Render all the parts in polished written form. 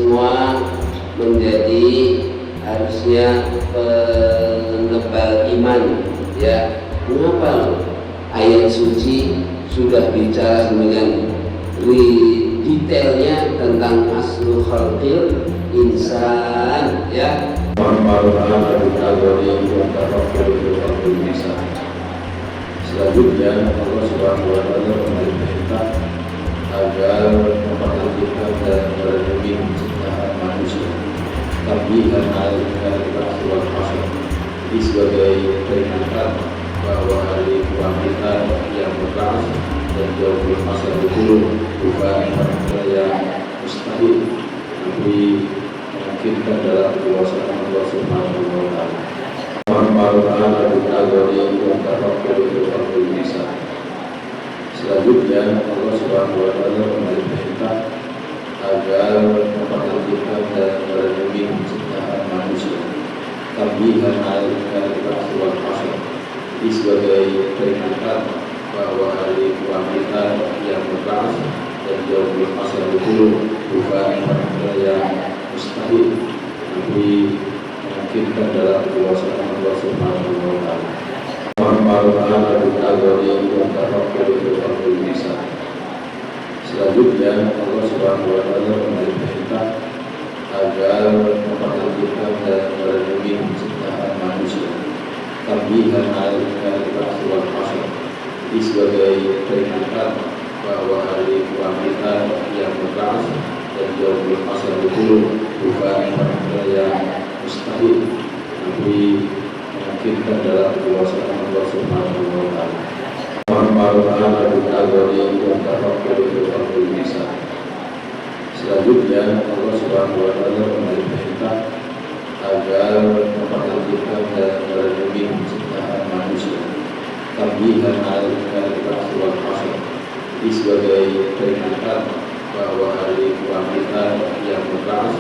semua menjadi harusnya penebal iman, ya. Mengapa ayat suci sudah bicara dengan detailnya tentang aslu khalqil insan, ya. Selanjutnya Allah Subhanahu wa taala memerintahkan agar memperhatikan dan melindungi ciptaan manusia. Tapi hari wal hasr ini sebagai peringatan bahwa hari kebangkitan yang berkas dan jauh masa dulu bukan perkara yang mustahil, tapi memungkinkan dalam kuasa Allah Subhanahu wa taala. Selanjutnya Allah Subhanahu wa taala memerintahkan agar memperhatikan dan melindungi ciptaan manusia. Tapi hari wal hasr ini sebagai peringatan bahwa hari kebangkitan yang berkas dan jauh masa dulu bukan perkara yang mustahil, tapi memungkinkan dalam kuasa Allah Subhanahu wa taala. Selanjutnya Allah Subhanahu wa taala memerintahkan agar memperhatikan dan melindungi ciptaan manusia. Tapi hari wal hasr ini sebagai peringatan bahwa hari kebangkitan yang berkas dan jauh masa dulu bukan perkara yang mustahil, tapi memungkinkan dalam kuasa Allah Subhanahu wa taala. Selanjutnya Allah Subhanahu wa taala memerintahkan agar memperhatikan dan melindungi ciptaan manusia. Tapi hari wal hasr ini sebagai peringatan bahwa hari kebangkitan yang berkas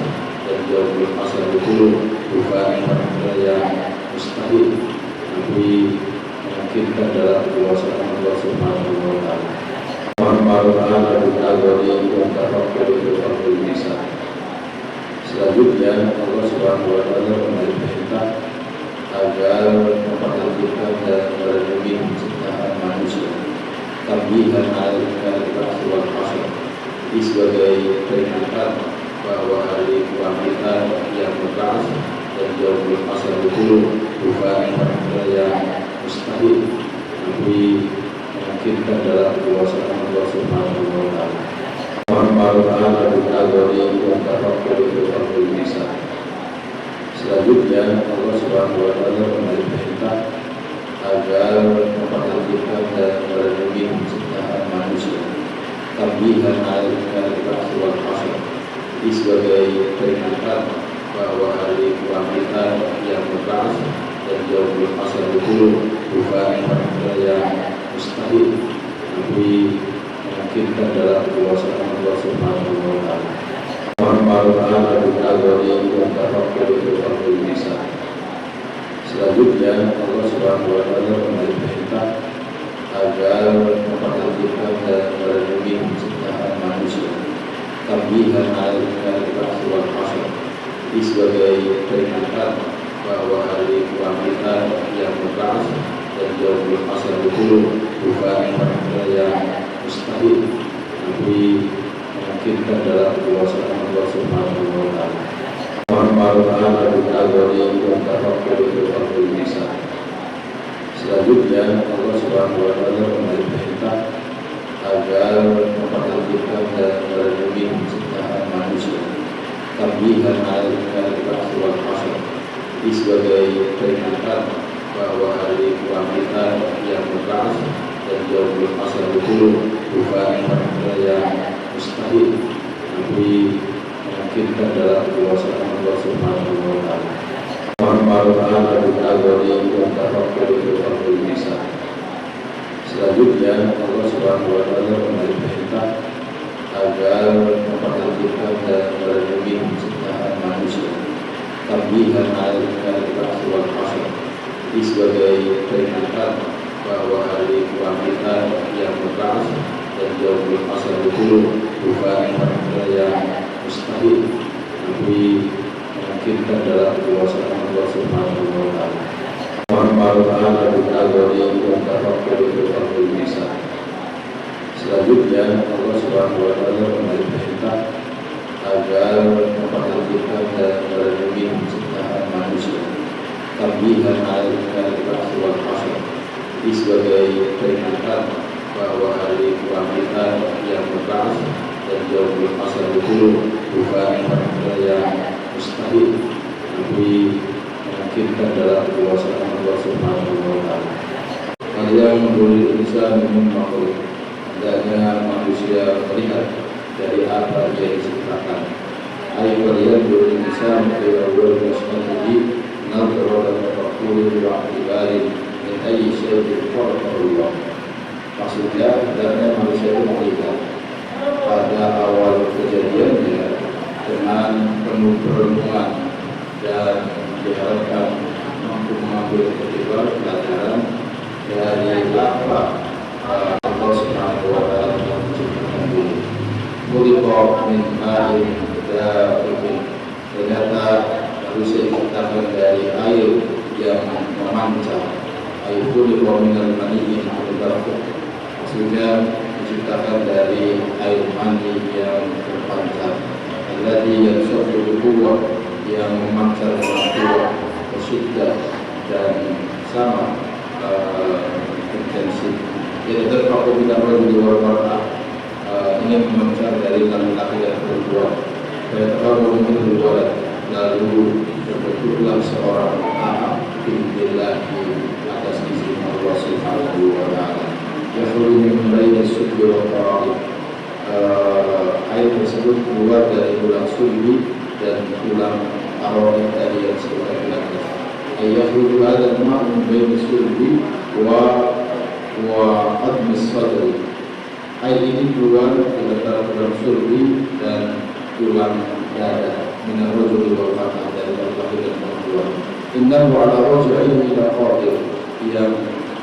dan jauh masa dulu bukan perkara yang mustahil, tapi memungkinkan dalam kuasa Allah Subhanahu wa taala. Selanjutnya Allah Subhanahu wa taala memerintahkan agar memperhatikan dan melindungi ciptaan manusia. Tapi hari wal hasr ini sebagai peringatan bahwa hari kebangkitan yang berkas dan jauh masa dulu bukan perkara yang mustahil, tapi memungkinkan dalam kuasa Allah Subhanahu wa taala. Selanjutnya Allah Subhanahu wa taala memerintahkan agar memperhatikan dan melindungi ciptaan manusia. Tapi hari wal hasr ini sebagai peringatan bahwa hari kebangkitan yang berkas dan jauh masa dulu bukan perkara yang mustahil, tapi memungkinkan dalam kuasa Allah Subhanahu wa taala. Selanjutnya Allah Subhanahu wa taala memerintahkan agar memperhatikan dan melindungi ciptaan manusia. Tapi hari wal hasr ini sebagai peringatan bahwa hari kebangkitan yang berkas dan jauh masa dulu bukan perkara yang mustahil, tapi memungkinkan dalam kuasa Allah Subhanahu wa taala. Selanjutnya Allah Subhanahu wa taala memerintahkan agar memperhatikan dan melindungi ciptaan manusia. Tapi hari wal hasr ini sebagai peringatan bahwa hari kebangkitan yang berkas dan jauh masa dulu bukan perkara yang mustahil, tapi memungkinkan dalam kuasa Allah Subhanahu wa taala. Selanjutnya Allah Subhanahu wa taala memerintahkan agar memperhatikan dan melindungi ciptaan manusia. Tapi hari wal hasr ini sebagai peringatan bahwa hari kebangkitan yang berkas dan jauh masa dulu bukan perkara yang mustahil, kemudian Allah Subhanahu wa taala memberi perintah agar memperhatikan dan melindungi ciptaan manusia. Tambihan al-kalimah wal hasr. Ini sebagai peringatan bahwa hari kebangkitan yang berbahas dan jauh pasar itu bukan hal yang mustahil, tapi memungkinkan dalam kekuasaan Allah Subhanahu wa taala. Yang menurut insan makhluk, hendaknya manusia melihat dari apa yang diciptakan. Ayat kalian menurut insan ila awal masnadihi nadhara wa tafakkur wa i'tibari min ayyi shay'in khalaqallah. Maksudnya hendaknya manusia itu melihat pada awal kejadiannya dengan penuh perenungan dan diharapkan mampu mengambil pelajaran dari apa Allah Subhanahu wa taala menciptakan bumi. Khuliqa min ma'in dafiqin. Ternyata manusia diciptakan dari air yang memancar. Air khuliqa min al-maniyyin dafiq. Maksudnya diciptakan dari air mani yang terpancar. Alladzi yanshaqu bi-quwwah, yang memancar dengan kuat, syiddah dan sama intensif. Jadi terpaku bidang rajul wal mar'ah, ingin memancar dari laki-laki dan perempuan. Terpaku mungkin berbuat, lalu terbentuklah seorang anak billah di atas izin Allah Subhanahu wa taala. Yakhruju min baini sulbi wa tara'ib. Air tersebut keluar dari tulang sulbi dan tulang arwah tadi yang sebelah belakang. Yakhruju hadha al-ma' min baini sulbi wa admi sadri. Air ini keluar dari antara tulang sulbi dan tulang dada. Min ar-rajuli wal mar'ah, dari laki-laki dan perempuan. Innahu ala raj'ihi la qadir. Yang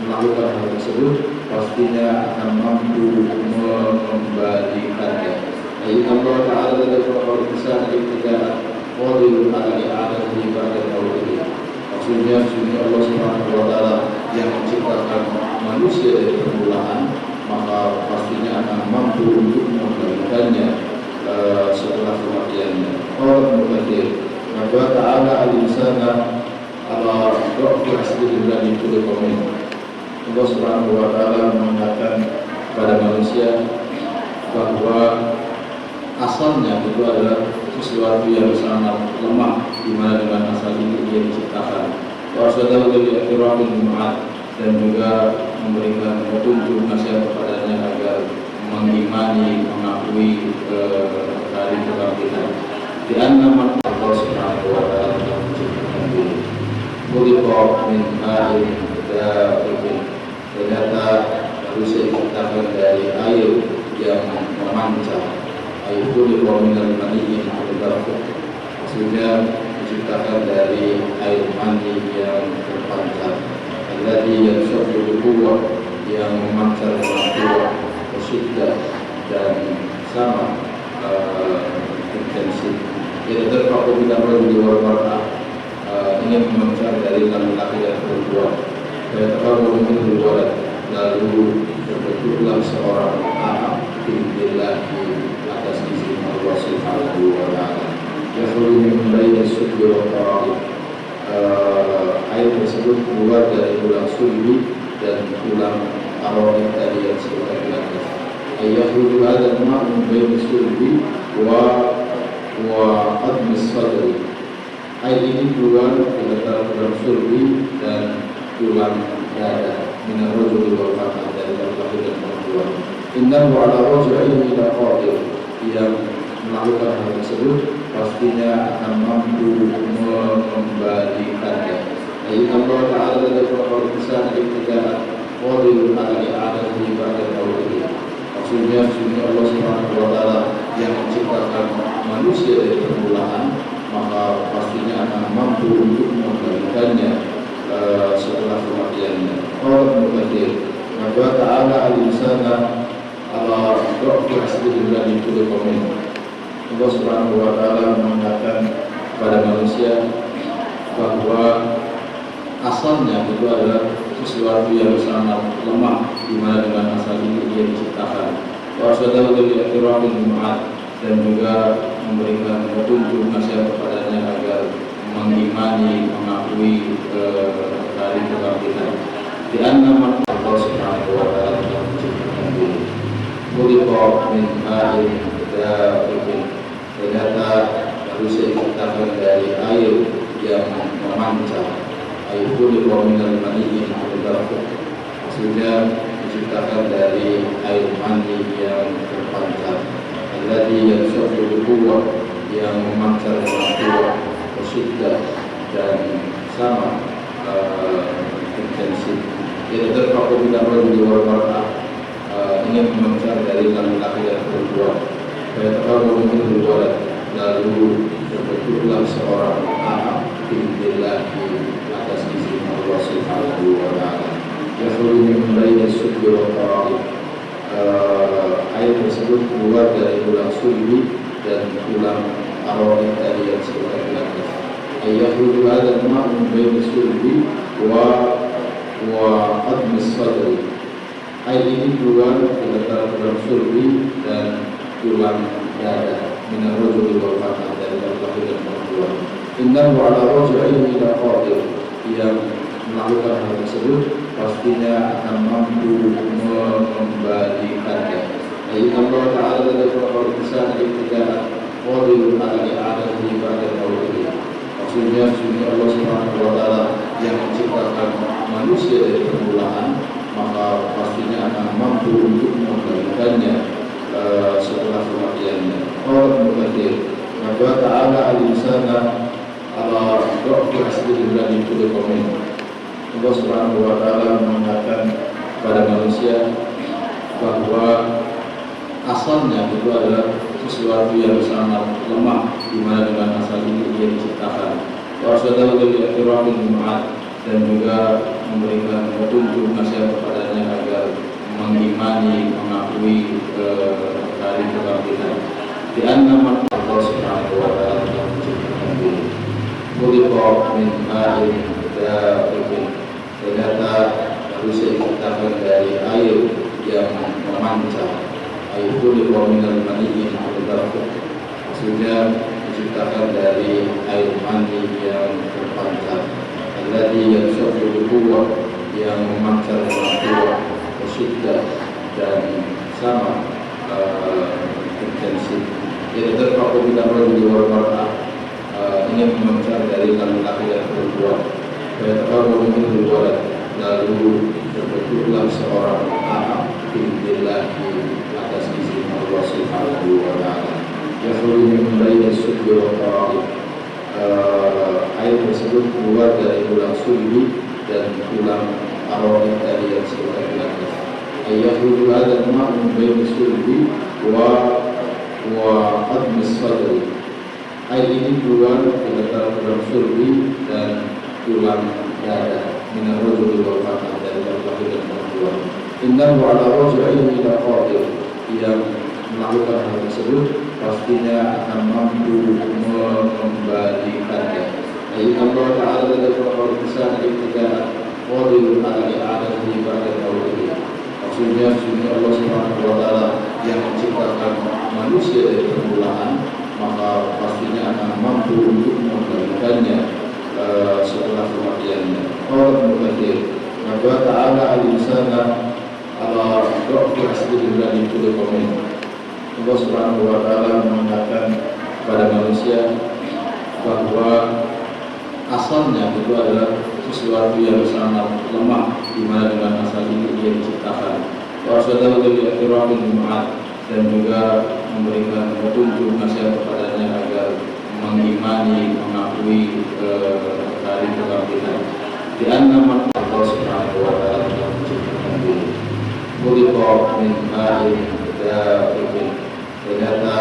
melakukan hal tersebut pastinya akan mampu mengembalikannya. Ayat Allah Ta'ala dari Al-Quran Kisah Ibtida'at Qadirun ala i'adatihi ba'da mawtihi. Maksudnya Allah Subhanahu wa taala yang menciptakan manusia dari permulaan, maka pastinya akan mampu untuk mengembalikannya setelah kematiannya. Allah Muqaddir, maka ta'ala al-insana ala dha'fi aslihi alladhi khuliqa minhu. Allah Subhanahu wa taala mengatakan pada manusia bahwa asalnya itu adalah sesuatu yang sangat lemah, di mana dengan asal ini dia diciptakan. Wasyadahu li iqraril mu'ad, dan juga memberikan petunjuk nasihat kepadanya agar mengimani, mengakui hari kebangkitan. Di anna Allah Subhanahu wa taala menciptakan bumi. Khuliqa min ma'in dafiqin. Ternyata manusia diciptakan dari air yang memancar. Air khuliqa min al-maniyyin dafiq. Maksudnya diciptakan dari air mani yang terpancar. Alladzi yanshaqu bi-quwwah, yang memancar dengan kuat, syiddah dan sama intensif. Jadi terpaku bidang rajul wal mar'ah, ingin memancar dari laki-laki dan perempuan. Terpaku mungkin berbuat, lalu terbentuklah seorang anak billah di atas izin Allah Subhanahu wa taala. Yakhruju min baini sulbi wa tara'ib. Air tersebut keluar dari tulang sulbi dan tulang arwah tadi yang sebelah belakang. Yakhruju hadha al-ma' min baini sulbi wa admi sadri. Air ini keluar dari antara tulang sulbi dan tulang dada. Min ar-rajuli wal mar'ah, dari laki-laki dan perempuan. Innahu ala raj'ihi la qadir. Yang melakukan hal tersebut pastinya akan mampu mengembalikannya. Ayat Allah Ta'ala dari Al-Quran Kisah Ibtida'at Qadirun ala i'adatihi ba'da mawtihi. Maksudnya Allah Subhanahu wa taala yang menciptakan manusia dari permulaan, maka pastinya akan mampu untuk mengembalikannya setelah kematiannya. Allah Muqaddir, maka ta'ala al-insana ala dha'fi aslihi alladhi khuliqa minhu. Allah Subhanahu wa taala mengatakan pada manusia bahwa asalnya itu adalah sesuatu yang sangat lemah, di mana dengan asal ini dia diciptakan. Warsadahu dari akhiratul Jumat, dan juga memberikan petunjuk nasihat kepadanya agar mengimani, mengakui hari kebangkitan. Di anna Allah Subhanahu wa taala telah menciptakan bumi. Khuliqa min ma'in dafiqin. Ternyata manusia diciptakan dari air yang memancar. Air khuliqa min al-maniyyin dafiq. Maksudnya diciptakan dari air mani yang terpancar. Alladzi yanshaqu bi-quwwah, yang memancar dengan kuat, bersyiddah dan sama intensif. Yatadafaqu bil-rajuli wal mar'ah, ingin memancar dari laki-laki dan perempuan. Fayataqarrabu minhu walad, lalu terbentuklah seorang anak billahi atas izin Allah Subhanahu wa taala. Yakhruju min baini as-sulbi wa tara'ib, air tersebut keluar dari tulang sulbi dan tulang arwah tadi yang sebelah belakang. Yakhruju hadha al-ma' min baini as-sulbi wa admi as-sadri. Air ini keluar di antara tulang sulbi dan tulang dada, min ar-rajuli wal mar'ah, dari laki-laki dan perempuan. Innahu ala raj'ihi la qadir, yang melakukan hal tersebut pastinya akan mampu mengembalikannya. Ayat Allah Ta'ala dari Al-Quran Kisah ketika qadirun ala i'adatihi ba'da mautihi. Maksudnya Allah Subhanahu wa taala yang menciptakan manusia dari permulaan, maka pastinya akan mampu untuk mengembalikannya setelah kematiannya. Allah Muqaddir, maka ta'ala al-insana ala dha'fi aslihi alladhi khuliqa minhu. Allah Subhanahu wa taala mengatakan kepada manusia bahwa asalnya itu adalah sesuatu yang sangat lemah, di mana dengan asal ini dia diciptakan. Warsadahu dari akhiratul Jumat, dan juga memberikan petunjuk nasihat kepadanya agar mengimani, mengakui hari kebangkitan. Di anna Allah Subhanahu wa taala telah menciptakan bumi. Khuliqa min ma'in dafiqin. Ternyata manusia diciptakan dari air yang memancar. Air khuliqa min al-maniyyin dafiq. Maksudnya diciptakan dari air mani yang terpancar. Alladzi yanshaqu bi-quwwah, yang memancar dengan kuat, bersyiddah dan sama intensif. Yatadafaqu bil-rajuli wal mar'ah, ingin memancar dari laki-laki dan perempuan. Fayataqarrabu minhu walad, lalu terbentuklah seorang anak billahi atas izin Allah Subhanahu wa taala. Yakhruju min baini as-sulbi wa tara'ib, air tersebut keluar dari tulang sulbi dan tulang arwah tadi yang sebelah belakang. Yakhruju hadha al-ma' min baini as-sulbi wa admi as-sadri. Air ini keluar di antara tulang sulbi dan tulang dada, min ar-rajuli wal mar'ah, dari laki-laki dan perempuan. Innahu ala raj'ihi la qadir, yang melakukan hal tersebut pastinya akan mampu mengembalikannya. Ayat Allah Ta'ala dari Al-Quran Kisah ketika qadirun ala i'adatihi ba'da mautihi. Maksudnya Allah Subhanahu wa taala yang menciptakan manusia dari permulaan, maka pastinya akan mampu untuk mengembalikannya setelah kematiannya. Allah Muqaddir, maka ta'ala al-insana ala dha'fi aslihi alladhi khuliqa minhu. Allah Subhanahu wa taala mengatakan kepada manusia bahwa asalnya itu adalah sesuatu yang sangat lemah, di mana dengan asal ini dia diciptakan. Warsadahu dari akhiratul Jumat, dan juga memberikan petunjuk nasihat kepadanya agar mengimani, mengakui hari kebangkitan. Di anna Allah Subhanahu wa taala telah menciptakan bumi. Khuliqa min ma'in dafiqin. Ternyata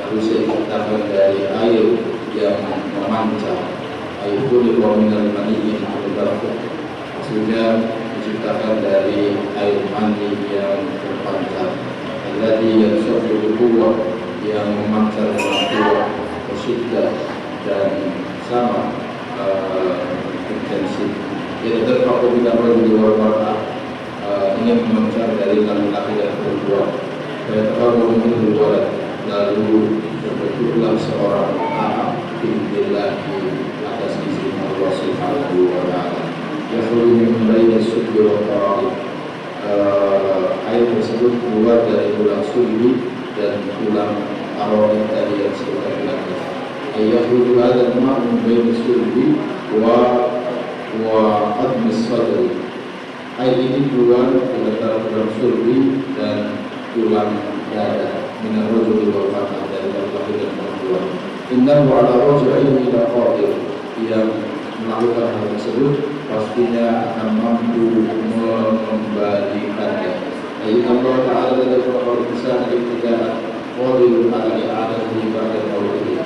manusia diciptakan dari air yang memancar. Air khuliqa min al-maniyyin dafiq. Maksudnya diciptakan dari air mani yang terpancar. Alladzi yanshaqu bi-quwwah, yang memancar dengan kuat, bersyiddah dan sama intensif. Yatadafaqu bil-rajuli wal mar'ah, ingin memancar dari laki-laki dan perempuan. Fayataqarrabu minhu walad, lalu terbentuklah seorang anak biidznillah atas izin Allah Subhanahu wa taala. Yakhruju min baini sulbi wa tara'ib. Air tersebut keluar dari tulang sulbi dan tulang arwah tadi yang sudah dilakukan. Yakhruju hadzal ma' min baini sulbi wa admi sadri. Air ini keluar dari antara tulang sulbi dan tulang dada, min ar-rajuli wal mar'ah, dari laki-laki dan perempuan. Innahu ala raj'ihi la qadir. Yang melakukan hal tersebut pastinya akan mampu mengembalikannya. Ayat Allah Ta'ala dari Al-Quran Kisah Al-Ibtida'ah qadirun ala i'adatihi ba'da mautihi.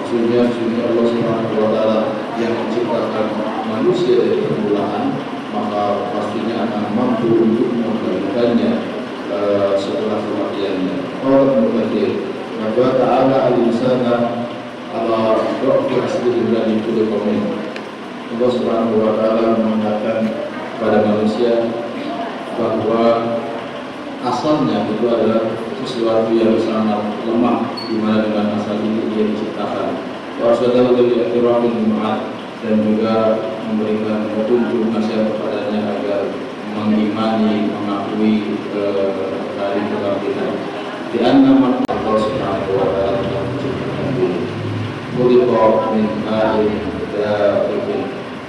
Maksudnya Allah Subhanahu wa taala yang menciptakan manusia dari permulaan, maka pastinya akan mampu untuk mengembalikannya setelah kematiannya. Allah Muqaddir, maka ta'ala al-insana ala dha'fi aslihi alladhi khuliqa minhu. Allah Subhanahu wa taala mengatakan pada manusia bahwa asalnya itu adalah sesuatu yang sangat lemah, di mana dengan asal ini dia diciptakan. Warsadahu dari akhirahul mu'ad, dan juga memberikan petunjuk nasihat kepadanya agar mengimani, mengakui hari kebangkitan. Di anna Allah Subhanahu wa taala yang menciptakan diri. Khuliqa min ma'in dafiqin.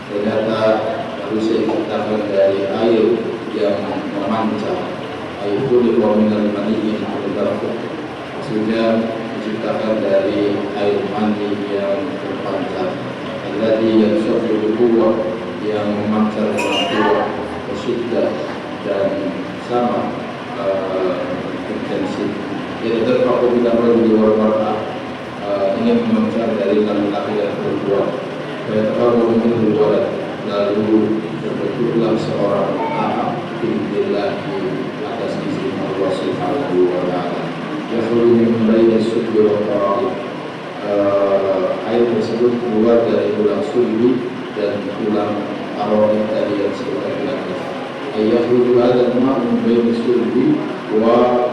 Ternyata manusia diciptakan dari air yang memancar. Air khuliqa min al-maniyyin al-dafiq. Maksudnya diciptakan dari air mani yang terpancar. Alladhi yanshafu bi-quwwah, yang memancar dengan kuat, syiddah, dan sama intensif. Jadi terpaku bila rajuli wal mar'ah, ingin memancar dari laki-laki dan perempuan. Fayataqarrabu minhu walad, lalu terbentuklah seorang anak biidznillah atas izin Allah Subhanahu wa taala. Yakhruju min baini sulbi wa tara'ib. Air tersebut keluar dari tulang sulbi dan tulang arwah tadi yang sudah dilakukan. Yakhruju hadzal ma' min baini sulbi wa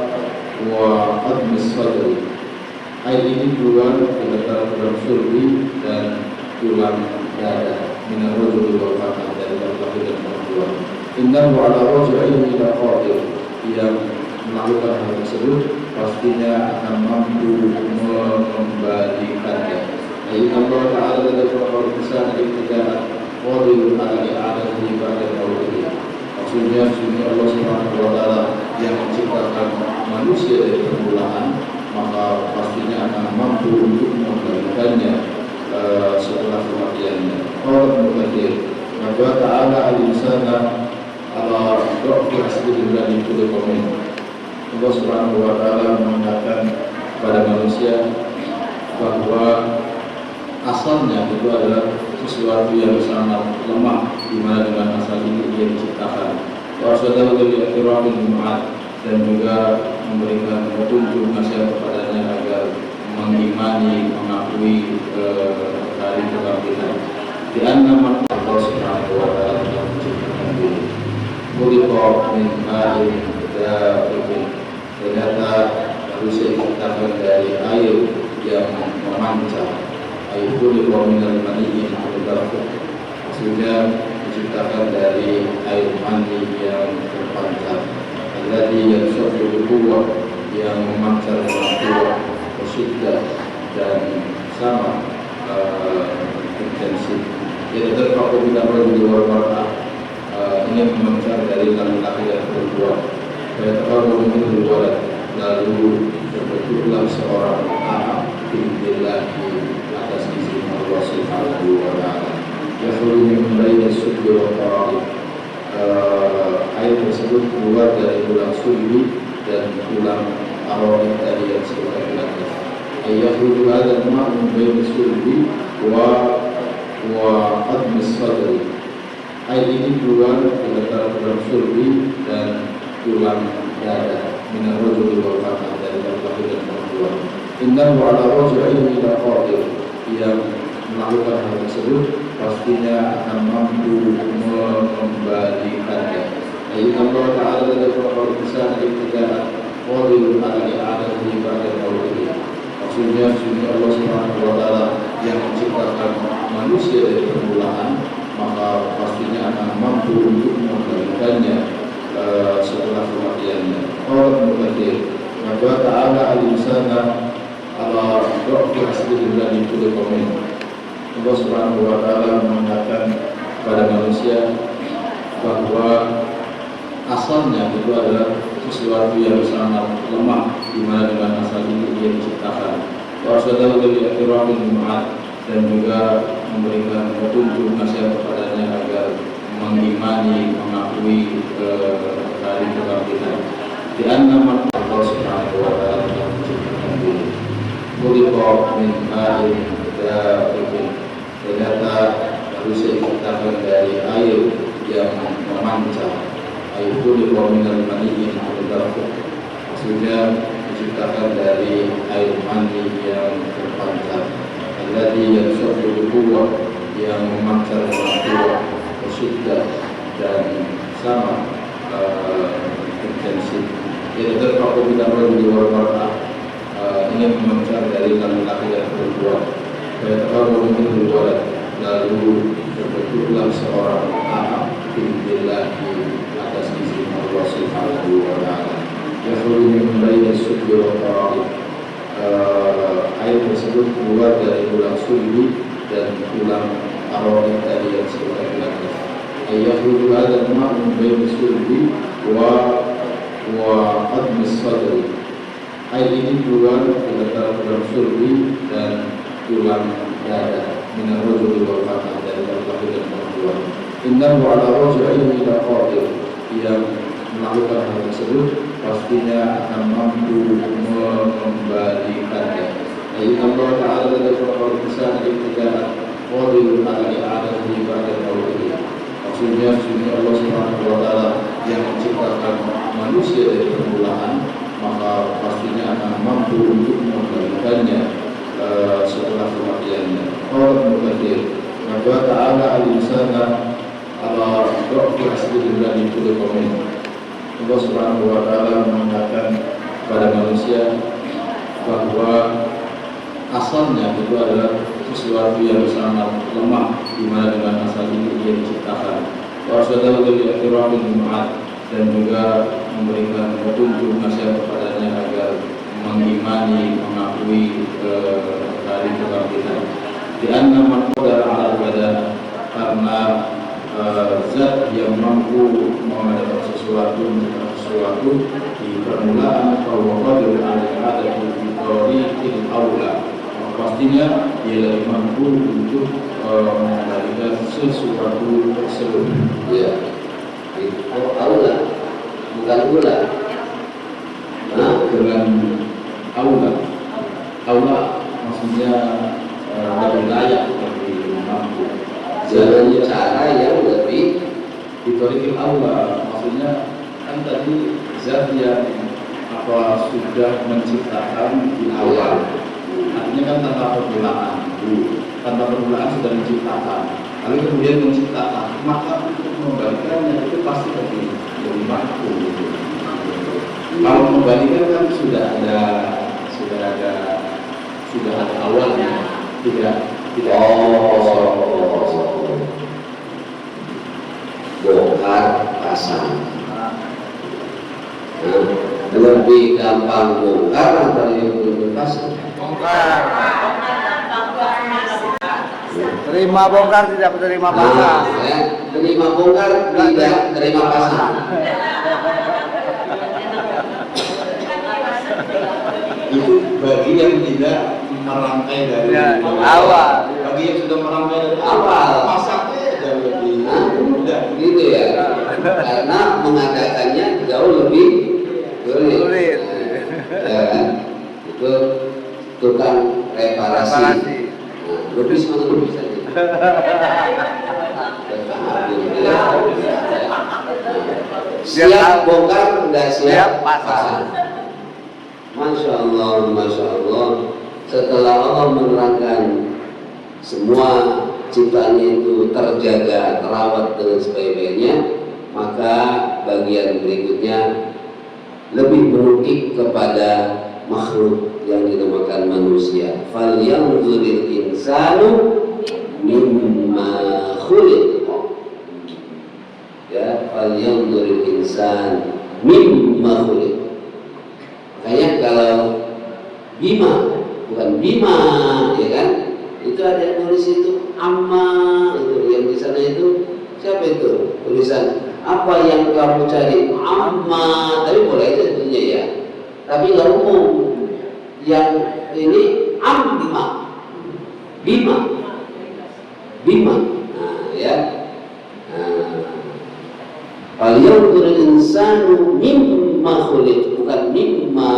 admi sadri. Air ini keluar dari antara tulang sulbi dan tulang dada, min ar-rajuli wal mar'ah, dari laki-laki dan perempuan. Innahu ala raj'ihi la qadir. Yang melakukan hal tersebut pastinya akan mampu mengembalikannya. Ayat Allah Ta'ala dari Al-Quran Kisah Al-Ibtida'ah qadirun ala i'adatihi ba'da mautihi. Maksudnya Allah Subhanahu wa taala yang menciptakan manusia dari permulaan, maka pastinya akan mampu untuk mengembalikannya setelah kematiannya. Allah Muqaddir, maka ta'ala al-insana ala dha'fi aslihi alladhi khuliqa minhu. Allah Subhanahu wa taala mengatakan pada manusia bahwa asalnya itu adalah sesuatu yang sangat lemah, di mana dengan asal ini dia diciptakan. Warsadahu dari akhirahul mu'ad, dan juga memberikan petunjuk nasihat kepadanya agar mengimani, mengakui hari kebangkitan. Di anna Allah Subhanahu wa taala yang menciptakan diri. Khuliqa min ma'in dafiqin. Ternyata manusia diciptakan dari air yang memancar. Air khuliqa min al-maniyyin al-dafiq. Maksudnya diciptakan dari air mani yang terpancar. Alladhi yanshafu bi-quwwah, yang memancar dengan kuat, syiddah, dan sama intensif. Jadi terpaku bila rajuli wal mar'ah, ingin memancar dari laki-laki dan perempuan. Fayataqarrabu minhu walad, lalu terbentuklah seorang anak biidznillah atas izin Allah Subhanahu wa taala. Yakhruju min baini sulbi wa tara'ib. Air tersebut keluar dari tulang sulbi dan tulang arwah tadi yang sudah dilakukan. Yakhruju hadzal ma' min baini sulbi wa admi sadri. Air ini keluar dari antara tulang sulbi dan tulang dada, min ar-rajuli wal mar'ah, dari laki-laki dan perempuan. Innahu ala raj'ihi la qadir. Yang melakukan hal tersebut pastinya akan mampu mengembalikannya. Ayat Allah Ta'ala dari Al-Quran Kisah Al-Ibtida'ah qadirun ala i'adatihi ba'da mautihi. Maksudnya Allah Subhanahu wa taala yang menciptakan manusia dari permulaan, maka pastinya akan mampu untuk mengembalikannya setelah kematiannya. Allah Muqaddir wa ta'ala al-insana ala dha'fi aslihi alladhi khuliqa minhu. Allah Subhanahu wa taala mengatakan pada manusia bahwa asalnya itu adalah sesuatu yang sangat lemah, di mana dengan asal ini dia diciptakan. Wasyadahu dari akhiratul mu'ad, dan juga memberikan petunjuk nasihat kepadanya agar mengimani, mengakui hari kebangkitan. Di anna Allah Subhanahu wa taala yang menciptakan diri. Khuliqa min ma'in dafiqin. Ternyata manusia diciptakan dari air yang memancar. Air khuliqa minal maniyyin dafiq. Maksudnya diciptakan dari air mani yang terpancar. Alladhi yanshafu quwwah, yang memancar dengan kuat, syiddah, dan sama intensif. Jadi terpaku kita berdua wal mar'ah, ini memancar dari laki-laki dan perempuan. Terpaku min walad, lalu terbentuklah seorang anak billah di atas izin Allah Subhanahu wa taala. Yakhruju min baini as-sulbi wa tara'ib. Air tersebut keluar dari tulang sulbi dan tulang arwah tadi yang sebelah belakang. Yakhruju hadha al-ma' min baini as-sulbi wa admis sadri. Air ini keluar dari antara tulang sulbi dan tulang dada, min ar-rajuli wal mar'ah, dari laki-laki dan perempuan. Innahu ala raj'ihi la qadir, yang melakukan hal tersebut pastinya akan mampu mengembalikannya. Ayat Allah Ta'ala dari Al-Quran Kisah Al-Ibtidaat qadirun ala i'adatihi ba'da mautihi. Maksudnya Allah Subhanahu wa taala yang menciptakan manusia dari permulaan, maka pastinya akan mampu untuk mengembalikannya setelah kematiannya. Allah Muqaddir wa ta'ala al-insana ala dha'fi aslihi alladhi khuliqa minhu. Allah Subhanahu wa taala mengatakan pada manusia bahwa asalnya itu adalah sesuatu yang sangat lemah, di mana dengan asal ini dia diciptakan. Wasyadahu dari akhiratul mu'ad, dan juga memberikan petunjuk nasihat kepadanya agar mengimani, mengakui hari kebangkitan. Di anna man qadara 'ala al-badan, karena zat yang mampu mengadakan sesuatu di permulaan, bahwa qadir ada di tariqil aula, pastinya dia lebih mampu untuk mengembalikan sesuatu tersebut. Ya, itu aula, bukan gula. Nah, Dengan aula maksudnya lebih layak, lebih mampu. dengan cara yang lebih Ditorikil aula maksudnya kan tadi zat yang sudah menciptakan di awal, artinya kan tanpa permulaan sudah menciptakan, lalu kemudian menciptakan, maka untuk mengembalikannya itu pasti lebih mampu. Kalau mengembalikan kan sudah ada awalnya, tidak bongkar pasang. Nah, lebih gampang bongkar atau lebih pasang? Bongkar. Terima bongkar, tidak menerima pasang. Ya, terima bongkar, tidak terima pasang. itu bagi yang tidak merangkai dari awal. Bagi yang sudah merangkai dari Awal. pasangnya jauh lebih mudah. Gitu ya, karena mengadakannya jauh lebih sulit. Ya kan? Itu tukang reparasi. Nah, lebih semangat lebih saja. Siap bongkar, udah siap pasang. Masya Allah, Masya Allah. Setelah Allah menerangkan semua ciptaannya itu terjaga, terawat dengan sebaik-baiknya, maka bagian berikutnya lebih menukik kepada makhluk yang dinamakan manusia. Falyanzuril insanu mimma khuliq. Ya, falyanzuril insan mimma khuliq. Makanya kalau bima, bukan bima, ya kan? Itu ada yang tulis itu amma, itu yang di sana itu siapa itu tulisan apa yang kamu cari amma, tapi boleh aja tentunya ya, tapi nggak umum. Yang ini bima, bima, bima. Nah ya, falyanzur insanu mimma khuliq, bukan mimma,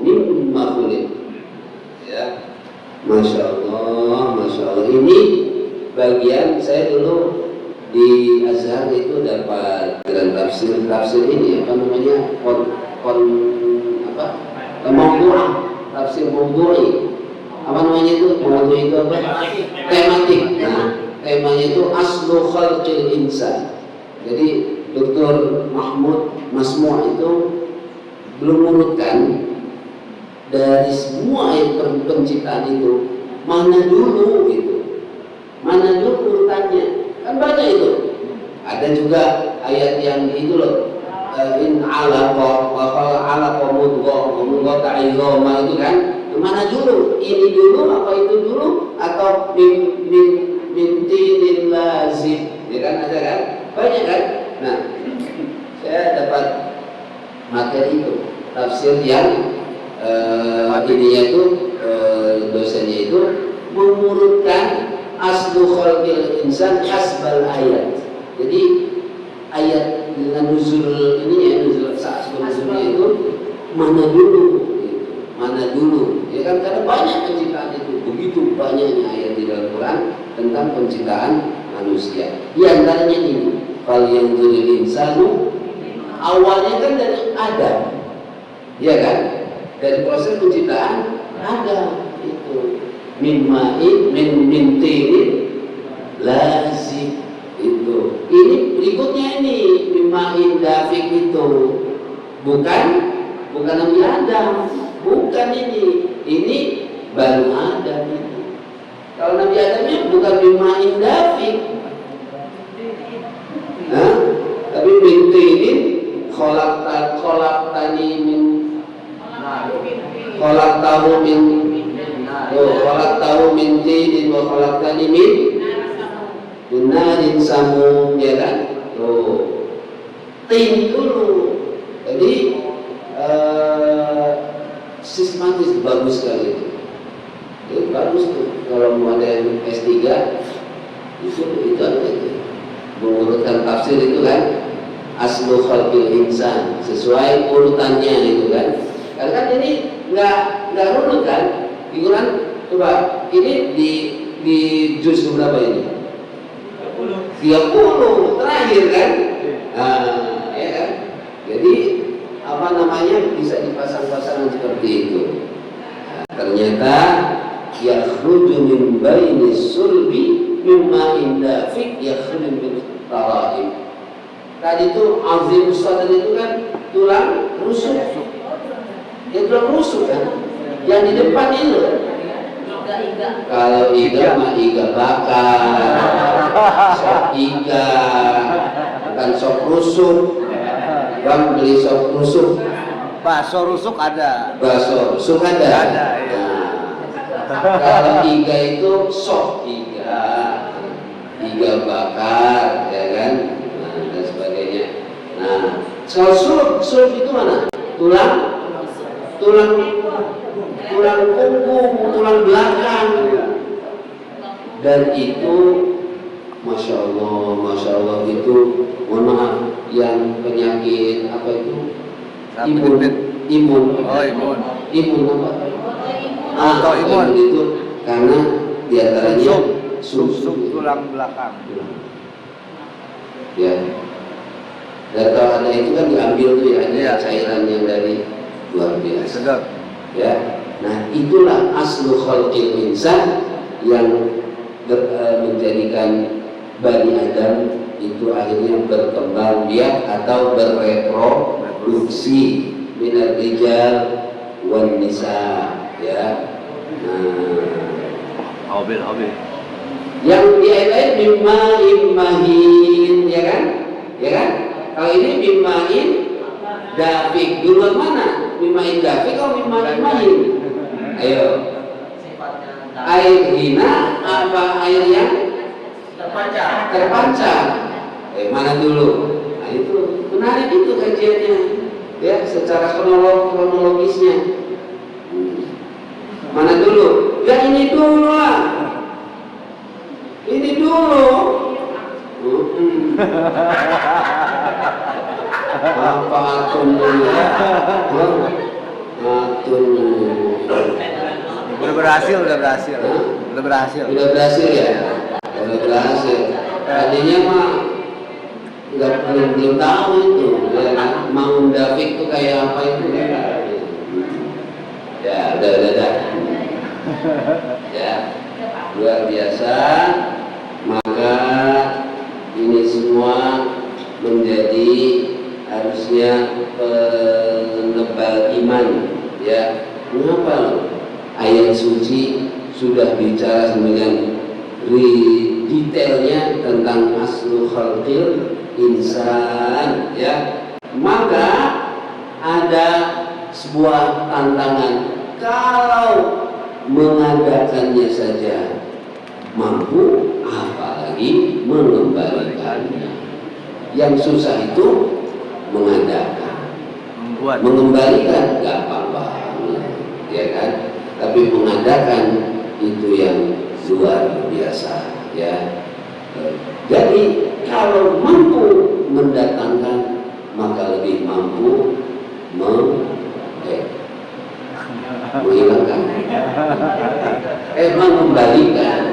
mimma khuliq. Ya, masya Allah, masya Allah. Ini bagian saya dulu di Azhar itu dapat dan tafsir ini apa namanya mawdu'ah, tafsir mawdu'i, apa namanya itu mawdu'i itu apa, tematik. Nah temanya itu aslu khalqil insan. Jadi Dr. Mahmud Masmu' itu belum urutkan dari semua ayat penciptaan itu mana dulu gitu, mana dulu urutannya. Kan banyak itu. Ada juga ayat yang itu loh, in alaqa wa qala alaqa mudghah wa mudghah ta'izama, itu kan. Mana dulu? Ini dulu apa itu dulu, atau min tinil lazim? Ya kan, ada kan? Banyak kan? Nah, saya dapat materi itu, tafsir yang ininya itu dosennya itu mengurutkan aslu khalqil insan hasbal ayat. Jadi ayat dengan nuzul ini ya, nuzul saat nuzulnya itu mana dulu gitu. Mana dulu ya kan, karena banyak penciptaan itu, begitu banyaknya ayat di dalam Quran tentang penciptaan manusia. Di antaranya ini falyanzuril insanu, awalnya kan dari Adam, ya kan, dari proses penciptaan ada itu mimmain min tinin lazim itu. Ini berikutnya ini mimmain dafik itu bukan Nabi Adam, bukan ini baru Adam itu. Kalau Nabi Adamnya bukan mimmain dafik, nah, tapi min tinin khalaqtani min khalaqtahu min khalaqtahu min tinin wa khalaqtani min narin samum, ya kan? Tuh, tin dulu. Jadi sistematis, bagus sekali itu. Itu bagus tuh. Kalau mau ada yang S3 itu ada itu. Mengurutkan tafsir itu kan, aslu khalqil insan, sesuai urutannya itu kan. Karena kan ini nggak runut kan? Di Quran, coba ini di juz berapa ini? 30 terakhir kan? Nah, ya kan? Jadi apa namanya, bisa dipasang-pasang seperti itu. Nah, ternyata yakhruju min baini sulbi mimma indafik yakhruju min tara'ib. Tadi itu azim sadr itu kan tulang rusuk. Ya tulang rusuk kan? Yang di depan itu. Kalau iga mah iga bakar, sop iga, bukan sop rusuk. Bang beli sop rusuk. Bakso rusuk ada. Bakso rusuk ada. Ada. Ya. Nah, kalau iga itu sop iga, iga bakar, ya kan, nah, dan sebagainya. Nah, kalau sulb itu mana? Tulang punggung, tulang belakang, dan itu masya Allah itu, mohon maaf, yang penyakit apa itu, imun apa? Autoimun itu karena diantaranya sumsum tulang belakang. Ya, dan kalau ada itu kan diambil tuh ya, ada cairan yang dari luar biasa. Sedap. Ya, nah itulah aslu khalqil insan yang menjadikan Bani Adam itu akhirnya berkembang biak atau bereproduksi. minar rijal wan nisa, ya. Hobil. Yang di ayat lain mimma immahin, ya kan? Ya kan? Kalau ini mimmain dafik, duluan mana? Mimmain dafik atau mimma immahin? Ayo. Air hina apa air yang terpancar? Mana dulu? Nah itu menarik itu kajiannya, ya secara kronologisnya. Mana dulu? Ya ini dulu lah. Ini dulu. Apa atun dulu? Atun dulu. Udah berhasil. Udah berhasil. Udah berhasil ya? Udah berhasil. Tadinya mah belum tahu itu, ya kan? Mau David tuh kayak apa itu ya? Ya udah. Ya luar biasa. Maka ini semua menjadi harusnya penebal iman, ya. Mengapa loh? Ayat suci sudah bicara dengan detailnya tentang aslu khalqil insan, ya. Maka ada sebuah tantangan, kalau mengadakannya saja mampu, apalagi mengembalikannya. Yang susah itu mengadakan, mengembalikan gampang banget, ya kan? Tapi mengadakan itu yang luar biasa, ya. Jadi kalau mampu mendatangkan, maka lebih mampu menghilangkan, mengembalikan.